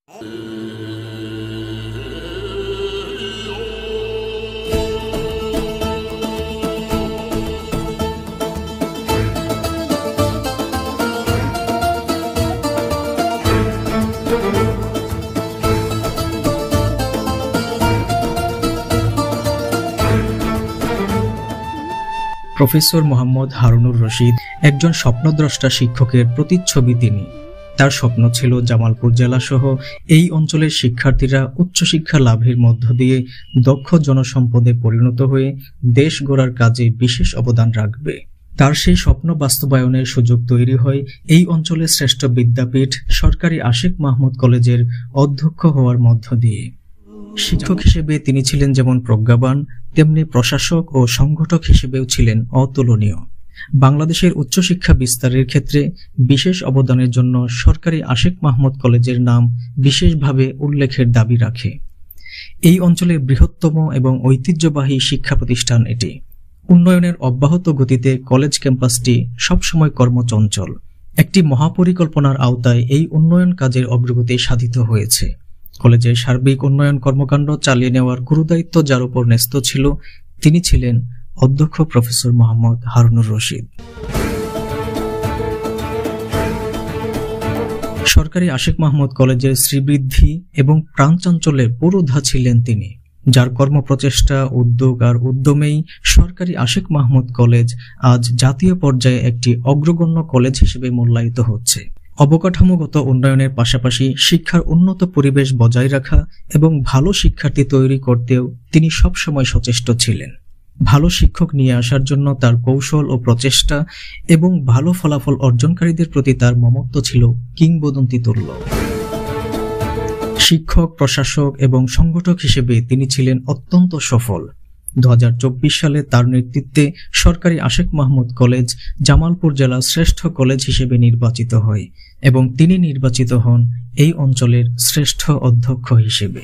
Professor Mohammad Harunur Rashid একজন স্বপ্নদ্রষ্টা শিক্ষকের প্রতিচ্ছবি। তিনি তার স্বপ্ন ছিল জামালপুর জেলা সহ এই অঞ্চলের শিক্ষার্থীরা উচ্চশিক্ষা লাভের মধ্য দিয়ে দক্ষ জনসম্পদে পরিণত হয়ে দেশ গড়ার কাজে বিশেষ অবদান রাখবে। তার সেই স্বপ্ন বাস্তবায়নের সুযোগ তৈরি হয় এই অঞ্চলের শ্রেষ্ঠ বিদ্যাপীঠ সরকারি আশিক মাহমুদ কলেজের অধ্যক্ষ হওয়ার মধ্য দিয়ে। শিক্ষক হিসেবে তিনি ছিলেন যেমন প্রজ্ঞাবান, তেমনি প্রশাসক ও সংগঠক হিসেবেও ছিলেন অতুলনীয়। বাংলাদেশের উচ্চশিক্ষা বিস্তারের ক্ষেত্রে বিশেষ অবদানের জন্য সরকারি আশিক মাহমুদ কলেজের নাম বিশেষভাবে উল্লেখের দাবি রাখে। এই অঞ্চলের বৃহত্তম এবং ঐতিহ্যবাহী শিক্ষা প্রতিষ্ঠান এটি। উন্নয়নের অব্যাহত গতিতে কলেজ ক্যাম্পাসটি সবসময় কর্মচঞ্চল। একটি মহাপরিকল্পনার আওতায় এই উন্নয়ন কাজের অগ্রগতি সাধিত হয়েছে। কলেজের সার্বিক উন্নয়ন কর্মকাণ্ড চালিয়ে নেওয়ার গুরুদায়িত্ব যার উপর ন্যস্ত ছিল, তিনি ছিলেন অধ্যক্ষ প্রফেসর মোহাম্মদ হারুনুর রশিদ। সরকারি আশিক মাহমুদ কলেজের শ্রীবৃদ্ধি এবং প্রাণচাঞ্চল্যের পুরোধা ছিলেন তিনি, যার কর্মপ্রচেষ্টা, উদ্যোগ আর উদ্যমেই সরকারি আশিক মাহমুদ কলেজ আজ জাতীয় পর্যায়ে একটি অগ্রগণ্য কলেজ হিসেবে মূল্যায়িত হচ্ছে। অবকাঠামোগত উন্নয়নের পাশাপাশি শিক্ষার উন্নত পরিবেশ বজায় রাখা এবং ভালো শিক্ষার্থী তৈরি করতেও তিনি সবসময় সচেষ্ট ছিলেন। ভালো শিক্ষক নিয়ে আসার জন্য তার কৌশল ও প্রচেষ্টা এবং ভালো ফলাফল অর্জনকারীদের প্রতি তার মমত্ব ছিল কিংবদন্তি তুল্য। শিক্ষক, প্রশাসক এবং সংগঠক হিসেবে তিনি ছিলেন অত্যন্ত সফল। 2024 সালে তার নেতৃত্বে সরকারি আশিক মাহমুদ কলেজ জামালপুর জেলার শ্রেষ্ঠ কলেজ হিসেবে নির্বাচিত হয় এবং তিনি নির্বাচিত হন এই অঞ্চলের শ্রেষ্ঠ অধ্যক্ষ হিসেবে।